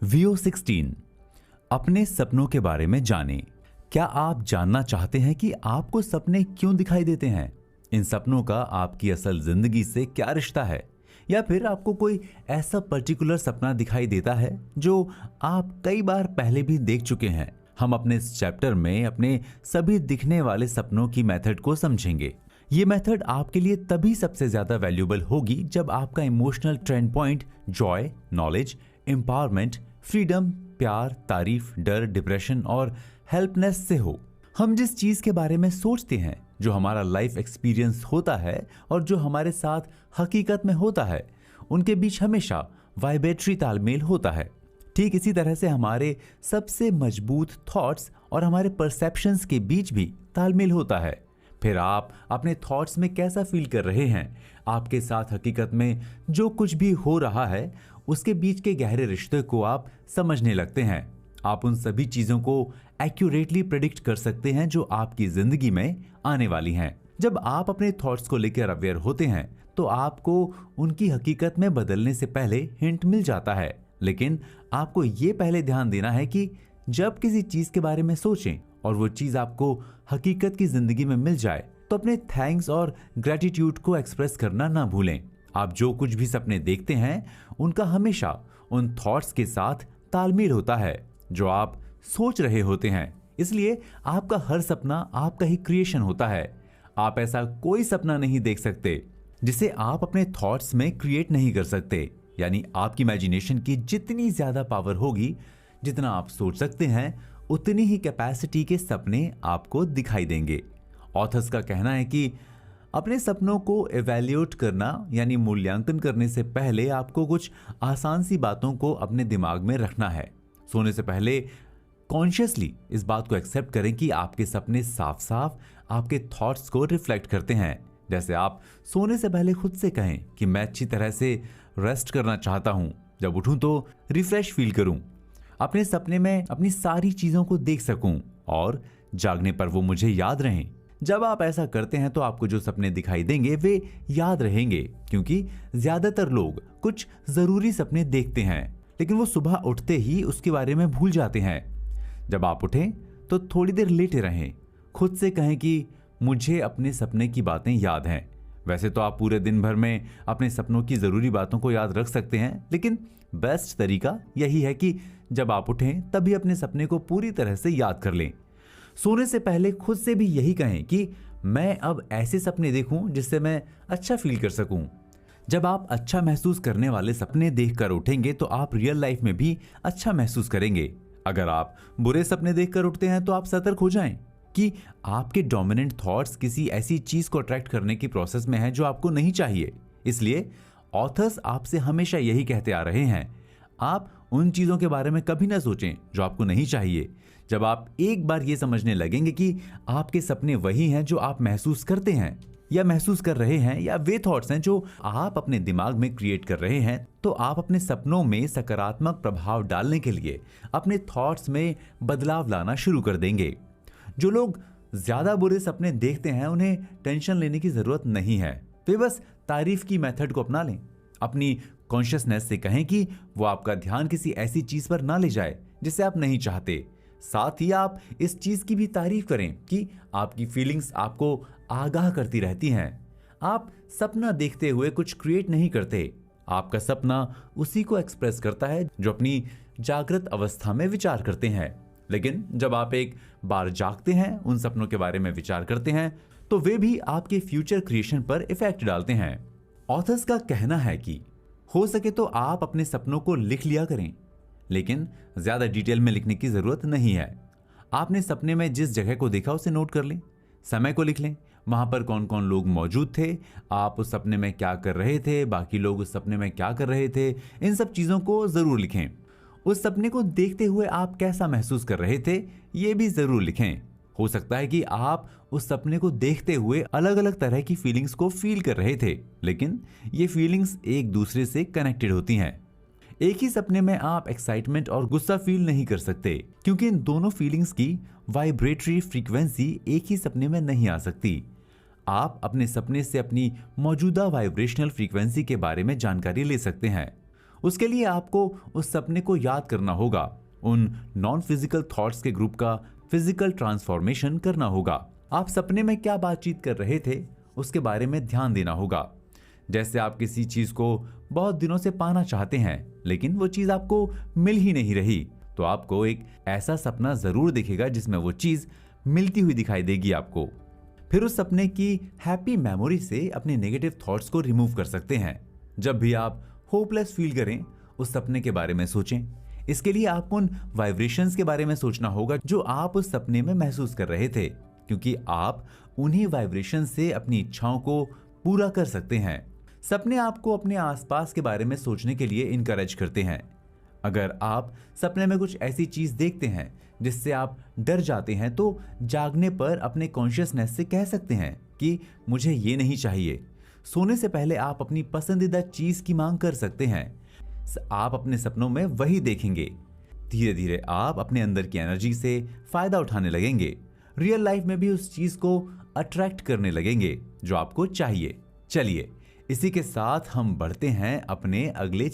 VO16 अपने सपनों के बारे में जानें। क्या आप जानना चाहते हैं कि आपको सपने क्यों दिखाई देते हैं? इन सपनों का आपकी असल जिंदगी से क्या रिश्ता है? या फिर आपको कोई ऐसा पर्टिकुलर सपना दिखाई देता है जो आप कई बार पहले भी देख चुके हैं? हम अपने इस चैप्टर में अपने सभी दिखने वाले सपनों की मेथड को समझेंगे। ये मेथड आपके लिए तभी सबसे ज्यादा वैल्यूएबल होगी जब आपका emotional trend point Joy, knowledge, empowerment, freedom, प्यार, तारीफ, डर, डिप्रेशन और हेल्पनेस से हो। हम जिस चीज के बारे में सोचते हैं, जो हमारा लाइफ एक्सपीरियंस होता है और जो हमारे साथ हकीकत में होता है, उनके बीच हमेशा वाइब्रेटरी तालमेल होता है। ठीक इसी तरह से हमारे सबसे मजबूत थॉट्स और हमारे परसेप्शंस के बीच भी तालमेल होता है। फिर आप अपने थॉट्स में कैसा फील कर रहे हैं, आपके साथ हकीकत में जो कुछ भी हो रहा है, उसके बीच के गहरे रिश्ते को आप समझने लगते हैं। आप उन सभी चीजों को एक्यूरेटली प्रेडिक्ट कर सकते हैं जो आपकी जिंदगी में आने वाली हैं। जब आप अपने थॉट्स को लेकर अवेयर होते हैं तो आपको उनकी हकीकत में बदलने से पहले हिंट मिल जाता है। लेकिन आपको ये पहले ध्यान देना है कि जब किसी चीज के बारे में सोचें और वो चीज आपको हकीकत की जिंदगी में मिल जाए तो अपने थैंक्स और ग्रेटिट्यूड को एक्सप्रेस करना ना भूलें। आप जो कुछ भी सपने देखते हैं उनका हमेशा उन थॉट्स के साथ तालमेल होता है जो आप सोच रहे होते हैं। इसलिए आपका हर सपना आपका ही क्रिएशन होता है। आप ऐसा कोई सपना नहीं देख सकते जिसे आप अपने थॉट्स में क्रिएट नहीं कर सकते। यानी आपकी इमेजिनेशन की जितनी ज्यादा पावर होगी, जितना आप सोच सकते हैं, उतनी ही कैपेसिटी के सपने आपको दिखाई देंगे। ऑथर्स का कहना है कि अपने सपनों को एवेल्यूएट करना यानी मूल्यांकन करने से पहले आपको कुछ आसान सी बातों को अपने दिमाग में रखना है। सोने से पहले कॉन्शियसली इस बात को एक्सेप्ट करें कि आपके सपने साफ साफ आपके थॉट्स को रिफ्लेक्ट करते हैं। जैसे आप सोने से पहले खुद से कहें कि मैं अच्छी तरह से रेस्ट करना चाहता हूं, जब उठूं तो रिफ्रेश फील करूं, अपने सपने में अपनी सारी चीजों को देख सकूं और जागने पर वो मुझे याद रहें। जब आप ऐसा करते हैं तो आपको जो सपने दिखाई देंगे वे याद रहेंगे, क्योंकि ज्यादातर लोग कुछ जरूरी सपने देखते हैं लेकिन वो सुबह उठते ही उसके बारे में भूल जाते हैं। जब आप उठें तो थोड़ी देर लेटे रहें, खुद से कहें कि मुझे अपने सपने की बातें याद हैं। वैसे तो आप पूरे दिन भर में अपने सपनों की जरूरी बातों को याद रख सकते हैं, लेकिन बेस्ट तरीका यही है कि जब आप उठें तभी अपने सपने को पूरी तरह से याद कर लें। सोने से पहले खुद से भी यही कहें कि मैं अब ऐसे सपने देखूं जिससे मैं अच्छा फील कर सकूं। जब आप अच्छा महसूस करने वाले सपने देखकर उठेंगे तो आप रियल लाइफ में भी अच्छा महसूस करेंगे। अगर आप बुरे सपने देखकर उठते हैं तो आप सतर्क हो जाएं कि आपके डोमिनेंट थॉट्स किसी ऐसी चीज को अट्रैक्ट करने की प्रोसेस में है जो आपको नहीं चाहिए। इसलिए ऑथर्स आपसे हमेशा यही कहते आ रहे हैं, आप उन चीजों के बारे में कभी ना सोचें जो आपको नहीं चाहिए। जब आप एक बार ये समझने लगेंगे कि आपके सपने वही हैं जो आप महसूस करते हैं या महसूस कर रहे हैं, या वे थॉट्स हैं जो आप अपने दिमाग में क्रिएट कर रहे हैं, तो आप अपने सपनों में सकारात्मक प्रभाव डालने के लिए अपने थॉट्स में बदलाव लाना शुरू कर देंगे। जो लोग ज्यादा बुरे सपने देखते हैं उन्हें टेंशन लेने की जरूरत नहीं है। वे बस तारीफ की मेथड को अपना लें। अपनी कॉन्शियसनेस से कहें कि वो आपका ध्यान किसी ऐसी चीज पर ना ले जाए जिसे आप नहीं चाहते। साथ ही आप इस चीज की भी तारीफ करें कि आपकी फीलिंग्स आपको आगाह करती रहती हैं। आप सपना देखते हुए कुछ क्रिएट नहीं करते, आपका सपना उसी को एक्सप्रेस करता है जो अपनी जागृत अवस्था में विचार करते हैं। लेकिन जब आप एक बार जागते हैं, उन सपनों के बारे में विचार करते हैं, तो वे भी आपके फ्यूचर क्रिएशन पर इफेक्ट डालते हैं। ऑथर्स का कहना है कि हो सके तो आप अपने सपनों को लिख लिया करें, लेकिन ज्यादा डिटेल में लिखने की जरूरत नहीं है। आपने सपने में जिस जगह को देखा उसे नोट कर लें, समय को लिख लें, वहां पर कौन कौन लोग मौजूद थे, आप उस सपने में क्या कर रहे थे, बाकी लोग उस सपने में क्या कर रहे थे, इन सब चीजों को जरूर लिखें। उस सपने को देखते हुए आप कैसा महसूस कर रहे थे, ये भी जरूर लिखें। हो सकता है कि आप उस सपने को देखते हुए अलग अलग तरह की फीलिंग्स को फील कर रहे थे, लेकिन ये फीलिंग्स एक दूसरे से कनेक्टेड होती हैं। एक ही सपने में आप एक्साइटमेंट और गुस्सा फील नहीं कर सकते, क्योंकि इन दोनों फीलिंग्स की वाइब्रेटरी फ्रीक्वेंसी एक ही सपने में नहीं आ सकती। आप अपने सपने से अपनी मौजूदा वाइब्रेशनल फ्रीक्वेंसी के बारे में जानकारी ले सकते हैं। उसके लिए आपको उस सपने को याद करना होगा, उन नॉन फिजिकल थॉट्स के ग्रुप का फिजिकल ट्रांसफॉर्मेशन करना होगा। आप सपने में क्या बातचीत कर रहे थे उसके बारे में ध्यान देना होगा। जैसे आप किसी चीज को बहुत दिनों से पाना चाहते हैं लेकिन वो चीज आपको मिल ही नहीं रही, तो आपको एक ऐसा सपना जरूर दिखेगा जिसमें वो चीज मिलती हुई दिखाई देगी आपको। फिर उस सपने की हैप्पी मेमोरी से अपने नेगेटिव थॉट्स को रिमूव कर सकते हैं। जब भी आप होपलेस फील करें उस सपने के बारे में सोचें। इसके लिए आपको उन वाइब्रेशंस के बारे में सोचना होगा जो आप उस सपने में महसूस कर रहे थे, क्योंकि आप उन्हीं वाइब्रेशन से अपनी इच्छाओं को पूरा कर सकते हैं। सपने आपको अपने आसपास के बारे में सोचने के लिए इनकरेज करते हैं। अगर आप सपने में कुछ ऐसी चीज देखते हैं जिससे आप डर जाते हैं तो जागने पर अपने कॉन्शियसनेस से कह सकते हैं कि मुझे ये नहीं चाहिए। सोने से पहले आप अपनी पसंदीदा चीज की मांग कर सकते हैं। आप अपने सपनों में वही देखेंगे। धीरे धीरे आप अपने अंदर की एनर्जी से फायदा उठाने लगेंगे। रियल लाइफ में भी उस चीज को अट्रैक्ट करने लगेंगे जो आपको चाहिए। चलिए, इसी के साथ हम बढ़ते हैं अपने अगले